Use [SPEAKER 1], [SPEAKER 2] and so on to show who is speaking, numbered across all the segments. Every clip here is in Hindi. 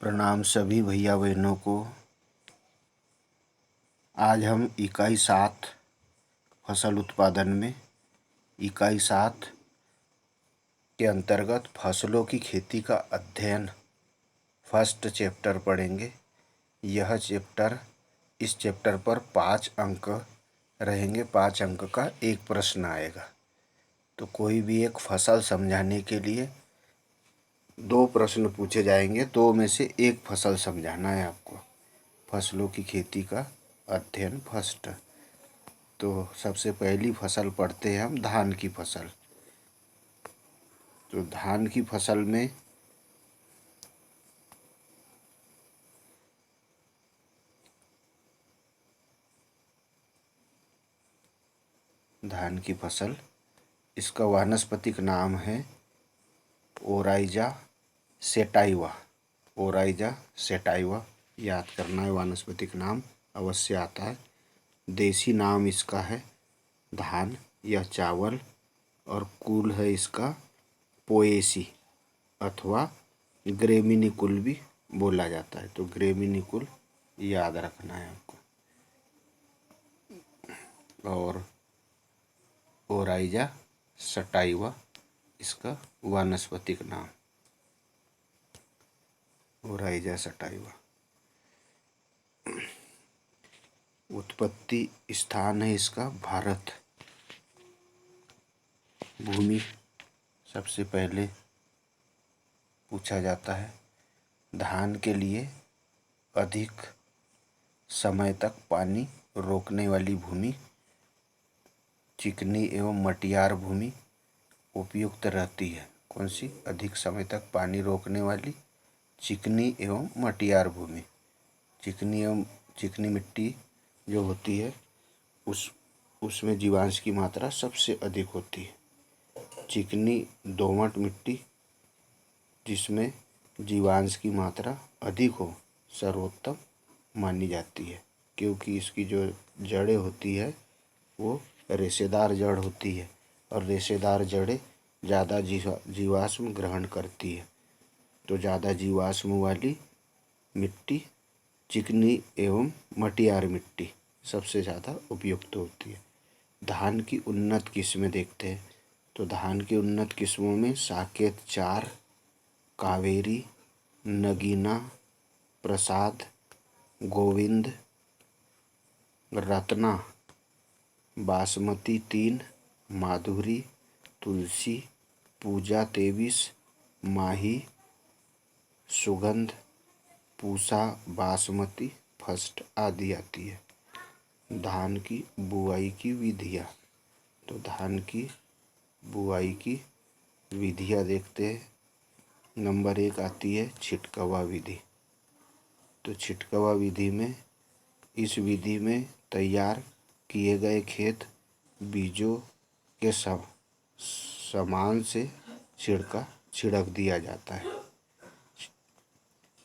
[SPEAKER 1] प्रणाम सभी भैया बहनों को। आज हम इकाई 7 फसल उत्पादन में इकाई 7 के अंतर्गत फसलों की खेती का अध्ययन फर्स्ट चैप्टर पढ़ेंगे। इस चैप्टर पर 5 अंक रहेंगे। 5 अंक का एक प्रश्न आएगा। तो कोई भी एक फसल समझाने के लिए 2 प्रश्न पूछे जाएंगे। 2 में से एक फसल समझाना है आपको। फसलों की खेती का अध्ययन फर्स्ट। तो सबसे पहली फसल पढ़ते हैं हम, धान की फसल। तो धान की फसल में इसका वानस्पतिक नाम है ओराइजा सेटाइवा। ओराइजा सेटाइवा याद करना है, वानस्पतिक नाम अवश्य आता है। देसी नाम इसका है धान या चावल, और कुल है इसका पोएसी अथवा ग्रेमिनिकुल भी बोला जाता है। तो ग्रेमिनिकुल याद रखना है आपको। और ओराइजा सटाइवा इसका वानस्पतिक नाम, ओराइजा सटाइवा। उत्पत्ति स्थान है इसका भारत। भूमि सबसे पहले पूछा जाता है। धान के लिए अधिक समय तक पानी रोकने वाली भूमि चिकनी एवं मटियार भूमि उपयुक्त रहती है। कौन सी? अधिक समय तक पानी रोकने वाली चिकनी एवं मटियार भूमि। चिकनी मिट्टी जो होती है उसमें जीवांश की मात्रा सबसे अधिक होती है। चिकनी दोमट मिट्टी जिसमें जीवांश की मात्रा अधिक हो सर्वोत्तम मानी जाती है, क्योंकि इसकी जो जड़ें होती है वो रेशेदार जड़ होती है, और रेशेदार जड़ें ज़्यादा जीवाश्म ग्रहण करती है। तो ज़्यादा जीवाश्म वाली मिट्टी चिकनी एवं मटियार मिट्टी सबसे ज़्यादा उपयुक्त होती है। धान की उन्नत किस्में देखते हैं। तो धान की उन्नत किस्मों में साकेत 4, कावेरी, नगीना, प्रसाद, गोविंद, रत्ना, बासमती 3, माधुरी, तुलसी, पूजा 23, माही, सुगंध, पूसा, बासमती फर्स्ट आदि आती है। धान की बुआई की विधियाँ। तो धान की बुआई की विधियाँ देखते हैं। नंबर 1 आती है छिटकवा विधि। तो छिटकवा विधि में इस विधि में तैयार किए गए खेत बीजों के समान से छिड़क दिया जाता है।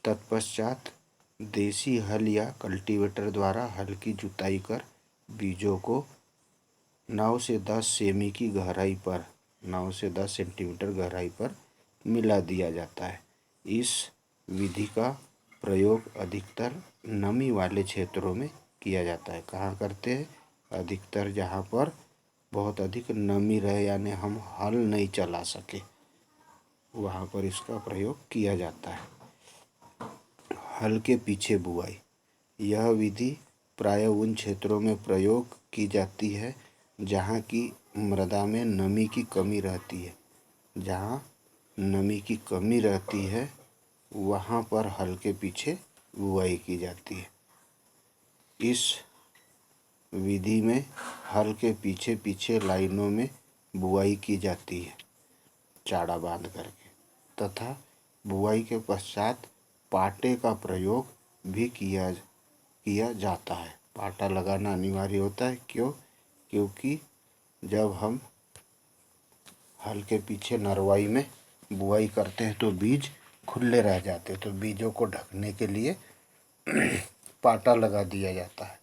[SPEAKER 1] तत्पश्चात देसी हल या कल्टीवेटर द्वारा हल की जुताई कर बीजों को 9 से 10 सेमी की गहराई पर 9 से 10 सेंटीमीटर गहराई पर मिला दिया जाता है। इस विधि का प्रयोग अधिकतर नमी वाले क्षेत्रों में किया जाता है। कहाँ करते हैं? अधिकतर जहाँ पर बहुत अधिक नमी रहे, यानी हम हल नहीं चला सके, वहाँ पर इसका प्रयोग किया जाता है। हल के पीछे बुआई। यह विधि प्रायः उन क्षेत्रों में प्रयोग की जाती है जहाँ की मृदा में नमी की कमी रहती है। जहाँ नमी की कमी रहती है वहाँ पर हल के पीछे बुआई की जाती है। इस विधि में हल के पीछे पीछे लाइनों में बुआई की जाती है चाड़ा बांध करके, तथा बुआई के पश्चात पाटे का प्रयोग भी किया जाता है। पाटा लगाना अनिवार्य होता है। क्यों? क्योंकि जब हम हल के पीछे नरवाई में बुआई करते हैं तो बीज खुले रह जाते हैं, तो बीजों को ढकने के लिए पाटा लगा दिया जाता है।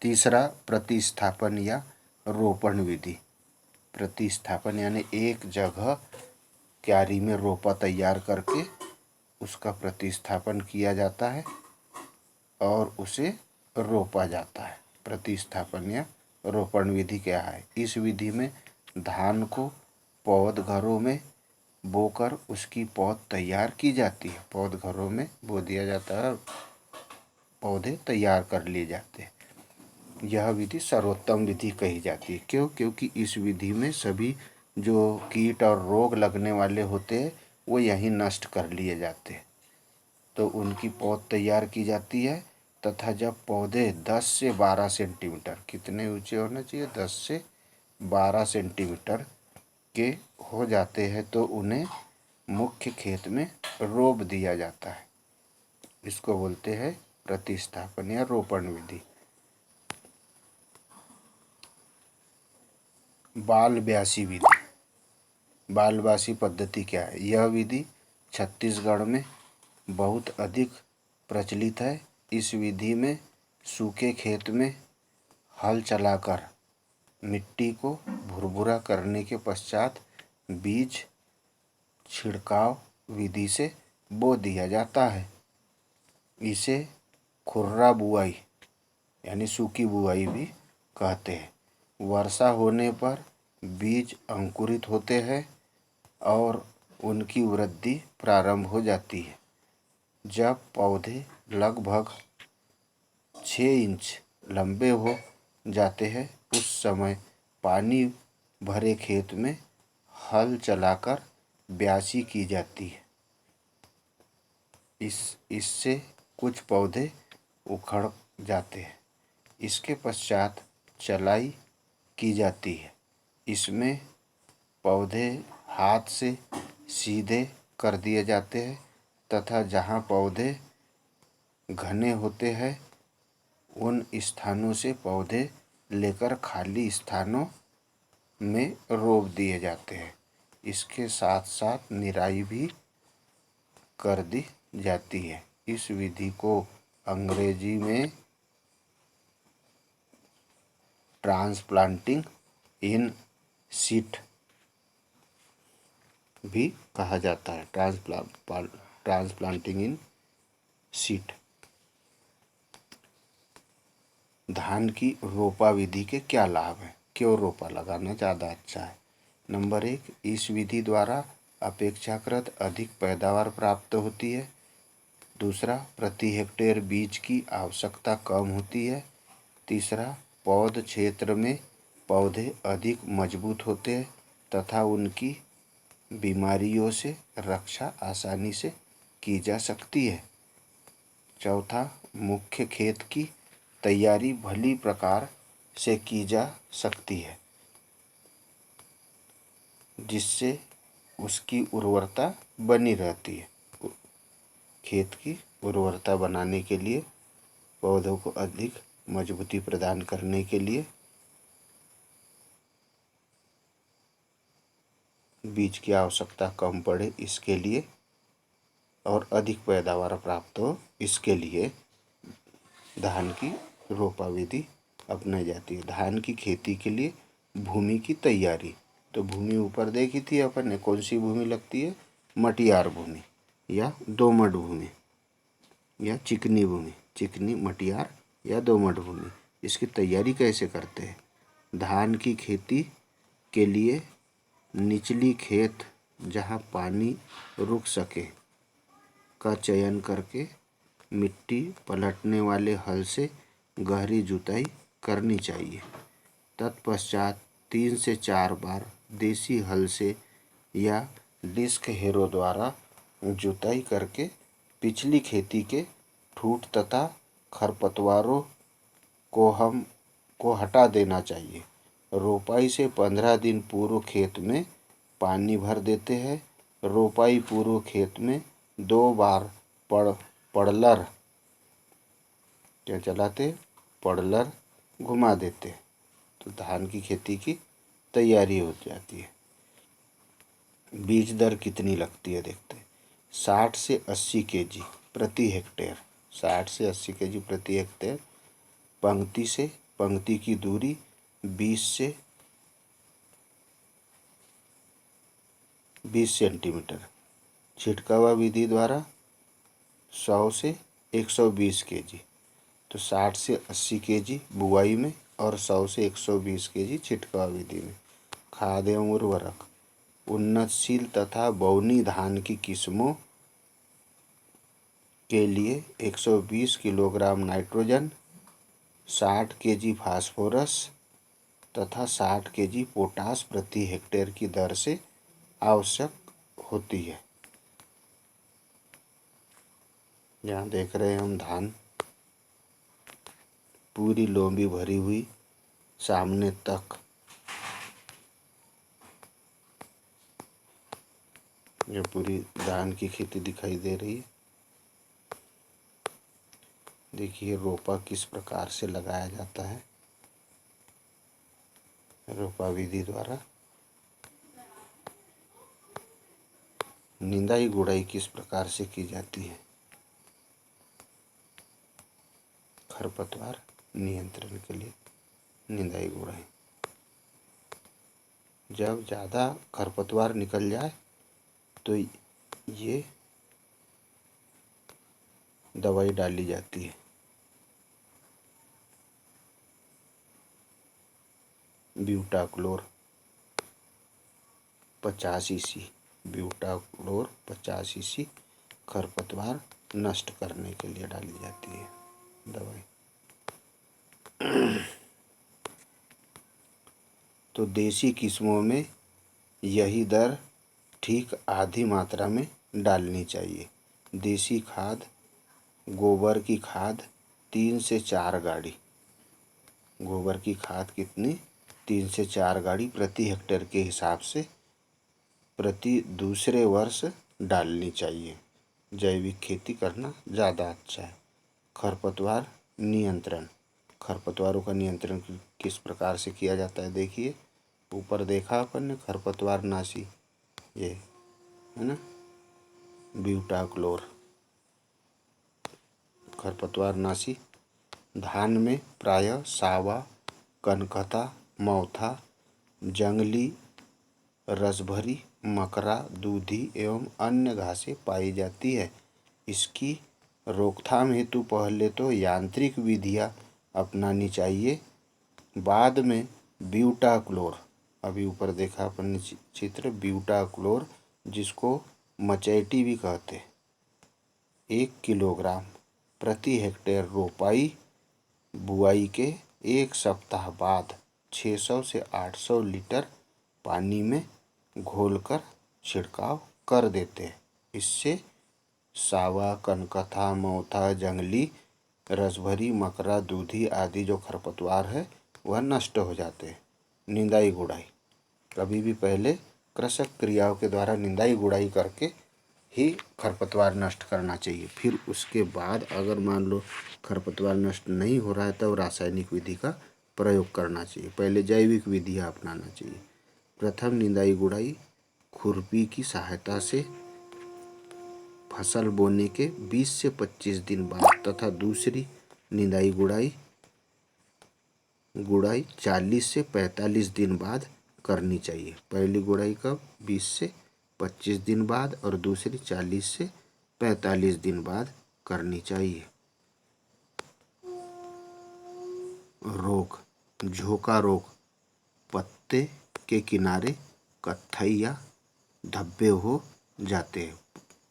[SPEAKER 1] तीसरा प्रतिस्थापन या रोपण विधि। प्रतिस्थापन यानी एक जगह क्यारी में रोपा तैयार करके उसका प्रतिस्थापन किया जाता है और उसे रोपा जाता है। प्रतिस्थापन या रोपण विधि क्या है? इस विधि में धान को पौध घरों में बोकर उसकी पौध तैयार की जाती है। पौध घरों में बो दिया जाता है, पौधे तैयार कर लिए जाते हैं। यह विधि सर्वोत्तम विधि कही जाती है। क्यों? क्योंकि इस विधि में सभी जो कीट और रोग लगने वाले होते हैं वो यहीं नष्ट कर लिए जाते हैं। तो उनकी पौध तैयार की जाती है तथा जब पौधे 10 से 12 सेंटीमीटर, कितने ऊंचे होने चाहिए? 10 से 12 सेंटीमीटर के हो जाते हैं तो उन्हें मुख्य खेत में रोप दिया जाता है। इसको बोलते हैं प्रतिस्थापन या रोपण विधि। बाल ब्यासी विधि। बाल ब्यासी पद्धति क्या है? यह विधि छत्तीसगढ़ में बहुत अधिक प्रचलित है। इस विधि में सूखे खेत में हल चलाकर मिट्टी को भुरभुरा करने के पश्चात बीज छिड़काव विधि से बो दिया जाता है। इसे खुर्रा बुआई यानी सूखी बुआई भी कहते हैं। वर्षा होने पर बीज अंकुरित होते हैं और उनकी वृद्धि प्रारंभ हो जाती है। जब पौधे लगभग 6 इंच लंबे हो जाते हैं उस समय पानी भरे खेत में हल चलाकर ब्यासी की जाती है। इससे कुछ पौधे उखड़ जाते हैं। इसके पश्चात चलाई की जाती है। इसमें पौधे हाथ से सीधे कर दिए जाते हैं तथा जहाँ पौधे घने होते हैं उन स्थानों से पौधे लेकर खाली स्थानों में रोप दिए जाते हैं। इसके साथ साथ निराई भी कर दी जाती है। इस विधि को अंग्रेजी में ट्रांसप्लांटिंग इन सीट भी कहा जाता है। ट्रांसप्लांटिंग इन सीट। धान की रोपा विधि के क्या लाभ हैं? क्यों रोपा लगाना ज़्यादा अच्छा है? नंबर 1, इस विधि द्वारा अपेक्षाकृत अधिक पैदावार प्राप्त होती है। दूसरा, प्रति हेक्टेयर बीज की आवश्यकता कम होती है। तीसरा, पौध क्षेत्र में पौधे अधिक मजबूत होते हैं तथा उनकी बीमारियों से रक्षा आसानी से की जा सकती है। चौथा, मुख्य खेत की तैयारी भली प्रकार से की जा सकती है जिससे उसकी उर्वरता बनी रहती है। खेत की उर्वरता बनाने के लिए, पौधों को अधिक मजबूती प्रदान करने के लिए बीज की आवश्यकता कम पड़े इसके लिए और अधिक पैदावार प्राप्त हो इसके लिए धान की रोपा विधि अपनाई जाती है। धान की खेती के लिए भूमि की तैयारी, तो भूमि ऊपर देखी थी अपन ने, कौन सी भूमि लगती है? मटियार भूमि या दोमट भूमि या चिकनी भूमि, चिकनी, मटियार या दोमट भूमि। इसकी तैयारी कैसे करते हैं? धान की खेती के लिए निचली खेत जहाँ पानी रुक सके का चयन करके मिट्टी पलटने वाले हल से गहरी जुताई करनी चाहिए। तत्पश्चात 3 से 4 बार देसी हल से या डिस्क हेरो द्वारा जुताई करके पिछली खेती के ठूंठ तथा खरपतवारों को हटा देना चाहिए। रोपाई से 15 दिन पूर्व खेत में पानी भर देते हैं। रोपाई पूर्व खेत में 2 बार पड़लर क्या चलाते? पड़लर घुमा देते, तो धान की खेती की तैयारी हो जाती है। बीज दर कितनी लगती है देखते हैं। 60 से 80 केजी प्रति हेक्टेयर। 60 से 80 केजी प्रति हेक्टेयर। पंक्ति से पंक्ति की दूरी 20 से 20 सेंटीमीटर। छिटकावा विधि द्वारा 100 से 120 केजी, तो 60 से 80 केजी बुआई में और 100 से 120 केजी छिटकाव विधि में। खाद एवं उर्वरक, उन्नतशील तथा बौनी धान की किस्मों के लिए 120 किलोग्राम नाइट्रोजन, 60 केजी फास्फोरस तथा 60 केजी पोटास प्रति हेक्टेयर की दर से आवश्यक होती है। यहाँ देख रहे हैं हम धान पूरी लोंबी भरी हुई सामने तक, जो पूरी धान की खेती दिखाई दे रही है। देखिए रोपा किस प्रकार से लगाया जाता है, रोपा विधि द्वारा। निंदाई गुड़ाई किस प्रकार से की जाती है, खरपतवार नियंत्रण के लिए निंदाई गुड़ाई। जब ज़्यादा खरपतवार निकल जाए तो ये दवाई डाली जाती है। ब्यूटाक्लोर 50 ईसी, ब्यूटाक्लोर 50 ईसी खरपतवार नष्ट करने के लिए डाली जाती है दवाई। तो देसी किस्मों में यही दर ठीक आधी मात्रा में डालनी चाहिए। देसी खाद, गोबर की खाद 3 से 4 गाड़ी, गोबर की खाद कितनी, 3 से 4 गाड़ी प्रति हेक्टेयर के हिसाब से प्रति दूसरे वर्ष डालनी चाहिए। जैविक खेती करना ज़्यादा अच्छा है। खरपतवार नियंत्रण, खरपतवारों का नियंत्रण किस प्रकार से किया जाता है, देखिए ऊपर देखा अपन ने खरपतवार नाशी, ये है ना, ब्यूटाक्लोर खरपतवार नाशी। धान में प्रायः सावा, कनकथा, मौथा, जंगली, रसभरी, मकरा, दूधी एवं अन्य घासें पाई जाती है। इसकी रोकथाम हेतु पहले तो यांत्रिक विधियां अपनानी चाहिए, बाद में ब्यूटाक्लोर, अभी ऊपर देखा अपन ने चित्र, ब्यूटाक्लोर जिसको मचैटी भी कहते हैं, 1 किलोग्राम प्रति हेक्टेयर रोपाई बुआई के 1 सप्ताह बाद 600 से 800 लीटर पानी में घोलकर छिड़काव कर देते हैं। इससे सावा, कनकथा, मौथा, जंगली, रसभरी, मकरा, दूधी आदि जो खरपतवार है वह नष्ट हो जाते हैं। निंदाई गुड़ाई, कभी भी पहले कृषक क्रियाओं के द्वारा निंदाई गुड़ाई करके ही खरपतवार नष्ट करना चाहिए। फिर उसके बाद अगर मान लो खरपतवार नष्ट नहीं हो रहा है तब रासायनिक विधि का प्रयोग करना चाहिए। पहले जैविक विधियाँ अपनाना चाहिए। प्रथम निंदाई गुड़ाई खुरपी की सहायता से फसल बोने के 20 से 25 दिन बाद तथा दूसरी निंदाई गुड़ाई 40 से 45 दिन बाद करनी चाहिए। पहली गुड़ाई कब, 20 से 25 दिन बाद और दूसरी 40 से 45 दिन बाद करनी चाहिए। रोग, झोंका रोग, पत्ते के किनारे कत्थई या धब्बे हो जाते हैं।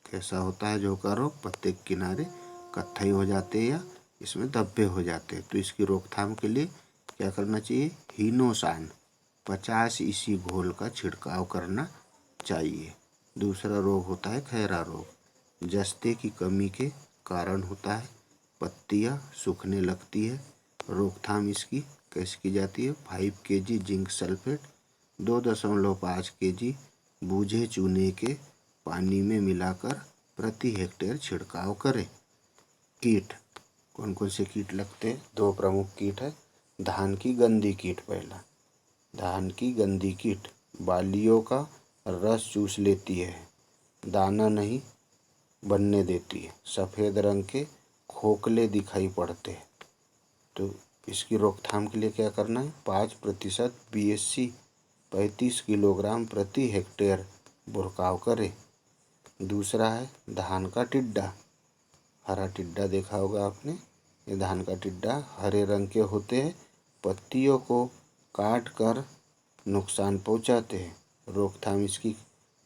[SPEAKER 1] कैसा होता है झोंका रोग, पत्ते के किनारे कत्थई हो जाते हैं या इसमें धब्बे हो जाते हैं। तो इसकी रोकथाम के लिए क्या करना चाहिए, हीनोसान 50 ईसी घोल का छिड़काव करना चाहिए। दूसरा रोग होता है खैरा रोग, जस्ते की कमी के कारण होता है, पत्तियां सूखने लगती है। रोकथाम इसकी कैसे की जाती है, 5 केजी जिंक सल्फेट 2.5 केजी बूझे चूने के पानी में मिलाकर प्रति हेक्टेयर छिड़काव करें। कीट, कौन कौन से कीट लगते हैं, 2 प्रमुख कीट है। धान की गंदी कीट, पहला धान की गंदी कीट बालियों का रस चूस लेती है, दाना नहीं बनने देती है, सफ़ेद रंग के खोखले दिखाई पड़ते हैं। तो इसकी रोकथाम के लिए क्या करना है, 5% BSC 35 किलोग्राम प्रति हेक्टेयर बुरकाव करें। दूसरा है धान का टिड्डा, हरा टिड्डा देखा होगा आपने। ये धान का टिड्डा हरे रंग के होते हैं, पत्तियों को काट कर नुकसान पहुंचाते हैं। रोकथाम इसकी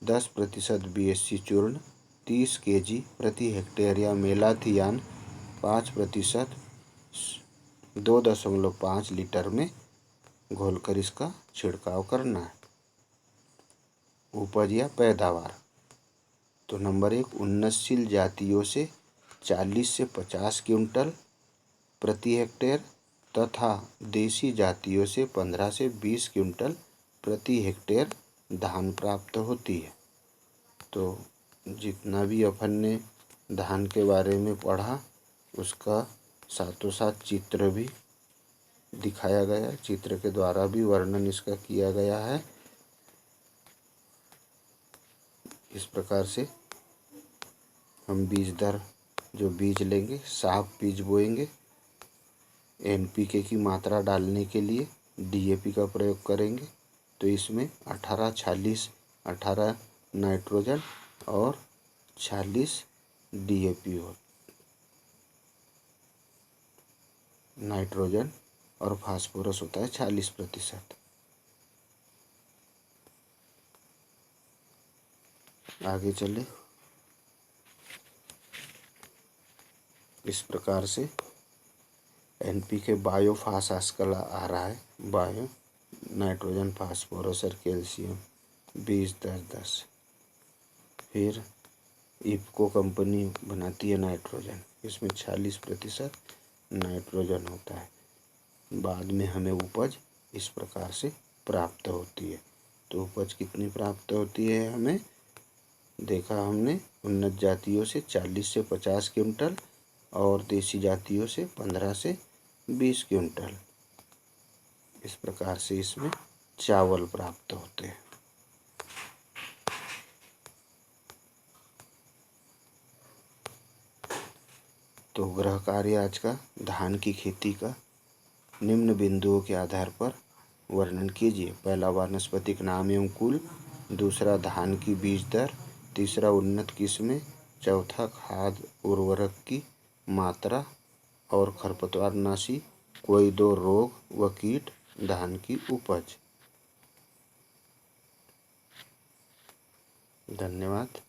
[SPEAKER 1] 10% BSC चूर्ण 30 kg प्रति हेक्टेयर या मेलाथियान 5% 2.5 लीटर में घोलकर इसका छिड़काव करना है। उपज या पैदावार, तो नंबर 1, उन्नतशील जातियों से 40 से 50 क्विंटल प्रति हेक्टेयर तथा देसी जातियों से 15 से 20 क्विंटल प्रति हेक्टेयर धान प्राप्त होती है। तो जितना भी अपन ने धान के बारे में पढ़ा उसका साथों साथ चित्र भी दिखाया गया, चित्र के द्वारा भी वर्णन इसका किया गया है। इस प्रकार से हम बीज दर जो बीज लेंगे, साफ बीज बोएंगे। NPK की मात्रा डालने के लिए DAP का प्रयोग करेंगे, तो इसमें 18-40 18 नाइट्रोजन और 40 DAP हो। नाइट्रोजन और फास्फोरस होता है 40%। आगे चले, इस प्रकार से NPK बायोफास आजकल आ रहा है, बायो नाइट्रोजन फास्फोरस और कैल्शियम 20-10-10। फिर इफको कंपनी बनाती है नाइट्रोजन, इसमें 40% नाइट्रोजन होता है। बाद में हमें उपज इस प्रकार से प्राप्त होती है। तो उपज कितनी प्राप्त होती है हमें, देखा हमने, उन्नत जातियों से 40 से 50 क्विंटल और देसी जातियों से 15 से 20 क्विंटल। इस प्रकार से इसमें चावल प्राप्त होते हैं। तो गृह कार्य आज का धान की खेती का निम्न बिंदुओं के आधार पर वर्णन कीजिए। पहला वानस्पतिक नाम एवं कुल, दूसरा धान की बीज दर, तीसरा उन्नत किस्में, चौथा खाद उर्वरक की मात्रा और खरपतवारनाशी, कोई 2 रोग व कीट, धान की उपज। धन्यवाद।